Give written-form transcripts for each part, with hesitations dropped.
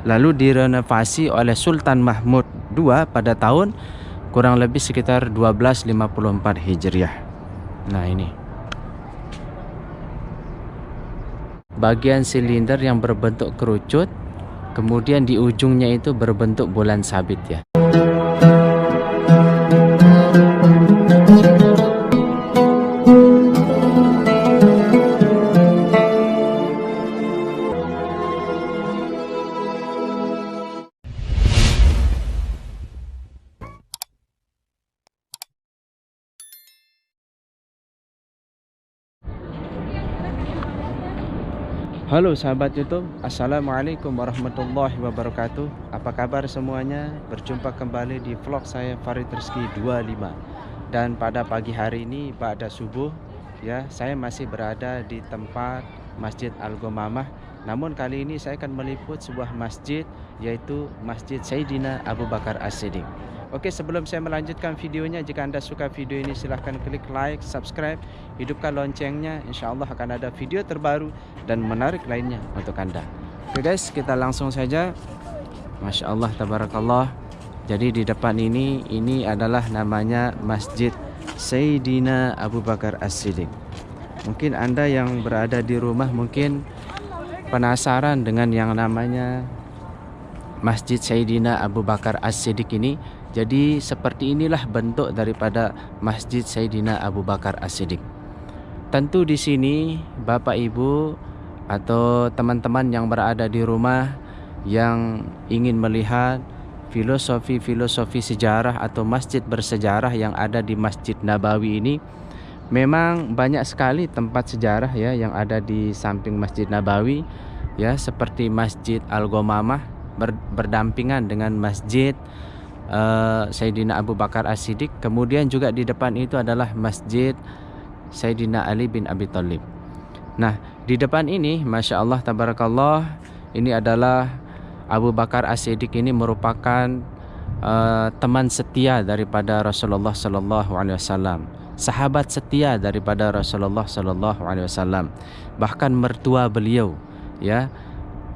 lalu direnovasi oleh Sultan Mahmud II pada tahun kurang lebih sekitar 1254 Hijriah. Nah, ini bagian silinder yang berbentuk kerucut, kemudian di ujungnya itu berbentuk bulan sabit ya. Halo sahabat YouTube, Assalamualaikum warahmatullahi wabarakatuh. Apa kabar semuanya? Berjumpa kembali di vlog saya Farid Rizky 25. Dan pada pagi hari ini pada subuh ya, saya masih berada di tempat Masjid Al-Ghamamah. Namun kali ini saya akan meliput sebuah masjid, yaitu Masjid Sayyidina Abu Bakar As-Siddiq. Oke, sebelum saya melanjutkan videonya, jika Anda suka video ini silahkan klik like, subscribe, hidupkan loncengnya. Insya Allah akan ada video terbaru dan menarik lainnya untuk Anda. Oke guys, kita langsung saja. Masya Allah, tabarakallah. Jadi di depan ini adalah namanya Masjid Sayyidina Abu Bakar As-Siddiq. Mungkin Anda yang berada di rumah mungkin penasaran dengan yang namanya Masjid Sayyidina Abu Bakar As-Siddiq ini. Jadi seperti inilah bentuk daripada Masjid Sayyidina Abu Bakar As-Siddiq. Tentu di sini Bapak Ibu atau teman-teman yang berada di rumah yang ingin melihat filosofi sejarah atau masjid bersejarah yang ada di Masjid Nabawi ini, memang banyak sekali tempat sejarah ya yang ada di samping Masjid Nabawi ya, seperti Masjid Al-Ghamamah berdampingan dengan Masjid Sayyidina Abu Bakar As-Siddiq. Kemudian juga di depan itu adalah Masjid Sayyidina Ali bin Abi Thalib. Nah, di depan ini Masya Allah tabarakallah, ini adalah Abu Bakar As-Siddiq. Ini merupakan teman setia daripada Rasulullah Sallallahu Alaihi Wasallam, sahabat setia daripada Rasulullah Sallallahu Alaihi Wasallam, bahkan mertua beliau ya,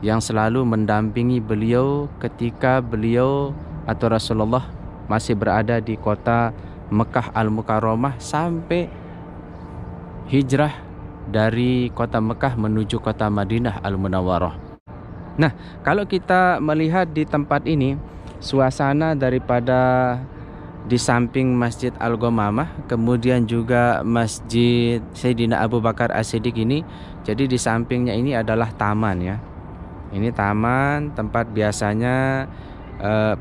yang selalu mendampingi beliau ketika beliau atau Rasulullah masih berada di kota Mekah Al-Mukarramah sampai hijrah dari kota Mekah menuju kota Madinah Al-Munawwarah. Nah, kalau kita melihat di tempat ini, suasana daripada di samping Masjid Al-Ghamamah, kemudian juga Masjid Sayyidina Abu Bakar As-Siddiq ini, jadi di sampingnya ini adalah taman ya. Ini taman tempat biasanya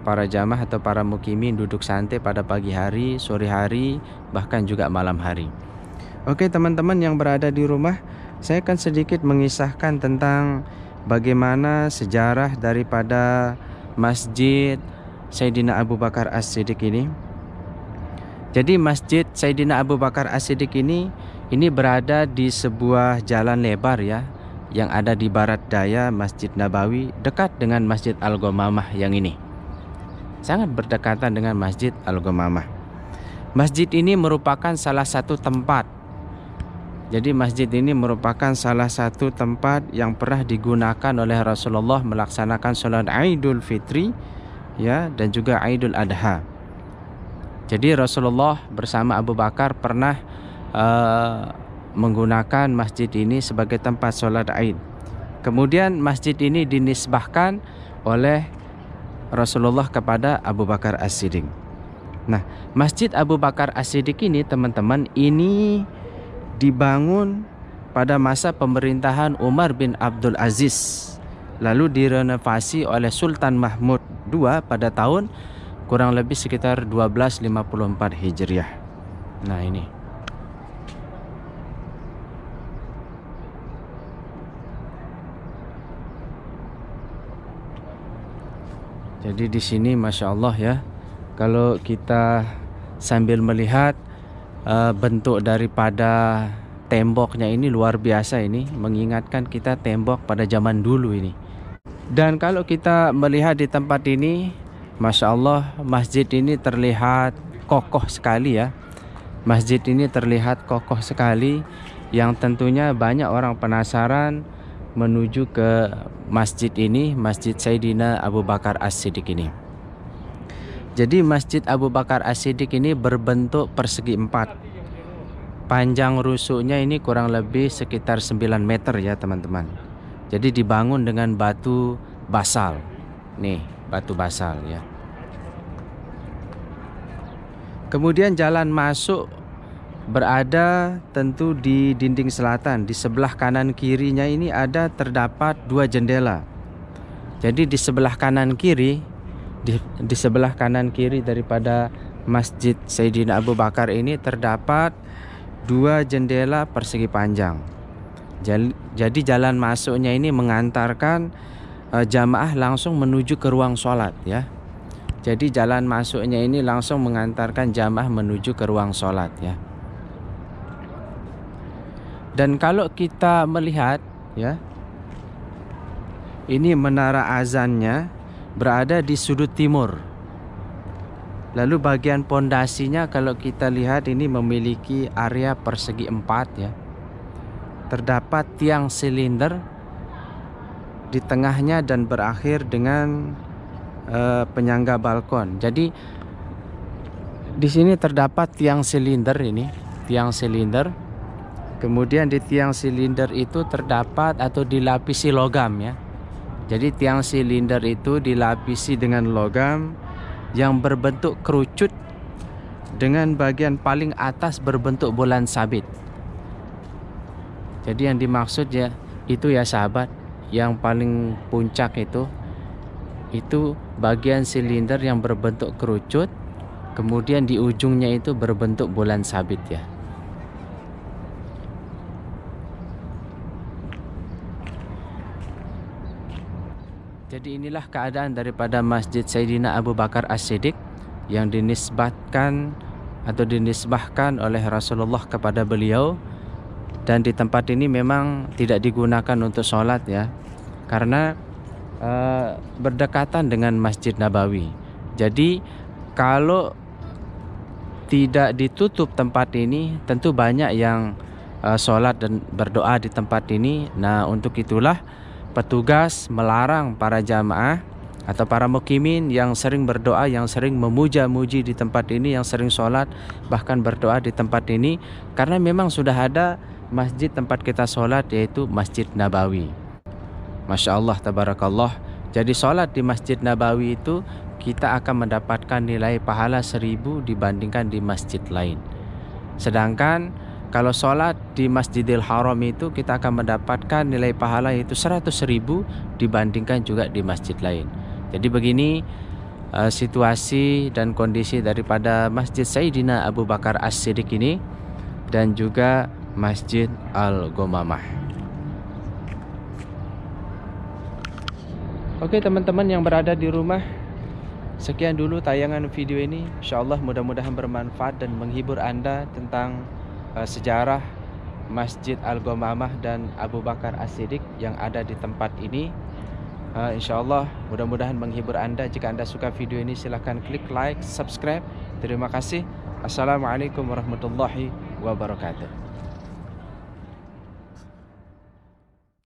para jamaah atau para mukimin duduk santai pada pagi hari, sore hari, bahkan juga malam hari. Oke teman-teman yang berada di rumah, saya akan sedikit mengisahkan tentang bagaimana sejarah daripada Masjid Sayyidina Abu Bakar As-Siddiq ini. Jadi Masjid Sayyidina Abu Bakar As-Siddiq ini berada di sebuah jalan lebar ya, yang ada di barat daya Masjid Nabawi, dekat dengan Masjid Al-Ghamamah yang ini. Sangat berdekatan dengan Masjid Al-Ghamamah. Masjid ini merupakan salah satu tempat. Jadi masjid ini merupakan salah satu tempat yang pernah digunakan oleh Rasulullah melaksanakan sholat Idul Fitri ya, dan juga Idul Adha. Jadi Rasulullah bersama Abu Bakar pernah menggunakan masjid ini sebagai tempat sholat Id. Kemudian masjid ini dinisbahkan oleh Rasulullah kepada Abu Bakar As-Siddiq. Nah, Masjid Abu Bakar As-Siddiq ini teman-teman, ini dibangun pada masa pemerintahan Umar bin Abdul Aziz, lalu direnovasi oleh Sultan Mahmud II pada tahun kurang lebih sekitar 1254 Hijriah. Nah ini. Jadi di sini Masya Allah ya, kalau kita sambil melihat bentuk daripada temboknya ini luar biasa, ini mengingatkan kita tembok pada zaman dulu ini. Dan kalau kita melihat di tempat ini, Masya Allah, masjid ini terlihat kokoh sekali ya. Masjid ini terlihat kokoh sekali, yang tentunya banyak orang penasaran menuju ke masjid ini, Masjid Sayyidina Abu Bakar As-Siddiq ini. Jadi Masjid Abu Bakar As-Siddiq ini berbentuk persegi 4. Panjang rusuknya ini kurang lebih sekitar 9 meter ya teman-teman. Jadi dibangun dengan batu basal. Nih, batu basal ya. Kemudian jalan masuk berada tentu di dinding selatan. Di sebelah kanan kirinya ini terdapat 2 jendela. Jadi di sebelah kanan kiri, di sebelah kanan kiri daripada Masjid Sayyidina Abu Bakar ini terdapat 2 jendela persegi panjang. Jadi jalan masuknya ini mengantarkan jamaah langsung menuju ke ruang sholat ya. Jadi jalan masuknya ini langsung mengantarkan jamaah menuju ke ruang sholat ya. Dan kalau kita melihat ya, ini menara azannya berada di sudut timur. Lalu bagian pondasinya kalau kita lihat ini memiliki area persegi 4 ya. Terdapat tiang silinder di tengahnya dan berakhir dengan penyangga balkon. Jadi di sini terdapat tiang silinder ini, tiang silinder. Kemudian di tiang silinder itu terdapat atau dilapisi logam ya. Jadi tiang silinder itu dilapisi dengan logam yang berbentuk kerucut dengan bagian paling atas berbentuk bulan sabit. Jadi yang dimaksud ya itu ya sahabat, yang paling puncak itu bagian silinder yang berbentuk kerucut, kemudian di ujungnya itu berbentuk bulan sabit ya. Jadi inilah keadaan daripada Masjid Sayyidina Abu Bakar As-Siddiq yang dinisbatkan atau dinisbahkan oleh Rasulullah kepada beliau. Dan di tempat ini memang tidak digunakan untuk sholat ya, karena berdekatan dengan Masjid Nabawi. Jadi kalau tidak ditutup tempat ini, tentu banyak yang sholat dan berdoa di tempat ini. Nah, untuk itulah petugas melarang para jamaah atau para mukimin yang sering berdoa, yang sering memuja-muji di tempat ini, yang sering sholat bahkan berdoa di tempat ini, karena memang sudah ada masjid tempat kita sholat, yaitu Masjid Nabawi. Masya Allah, tabarakallah. Jadi sholat di Masjid Nabawi itu kita akan mendapatkan nilai pahala 1000 dibandingkan di masjid lain. Sedangkan kalau sholat di Masjidil Haram itu kita akan mendapatkan nilai pahala yaitu 100.000 dibandingkan juga di masjid lain. Jadi begini situasi dan kondisi daripada Masjid Sayyidina Abu Bakar As-Siddiq ini dan juga Masjid Al-Ghamamah. Oke teman-teman yang berada di rumah, sekian dulu tayangan video ini. InsyaAllah mudah-mudahan bermanfaat dan menghibur Anda tentang sejarah Masjid Al-Ghamamah dan Abu Bakar As-Siddiq yang ada di tempat ini. InsyaAllah mudah-mudahan menghibur Anda. Jika Anda suka video ini silahkan klik like, subscribe. Terima kasih. Assalamualaikum warahmatullahi wabarakatuh.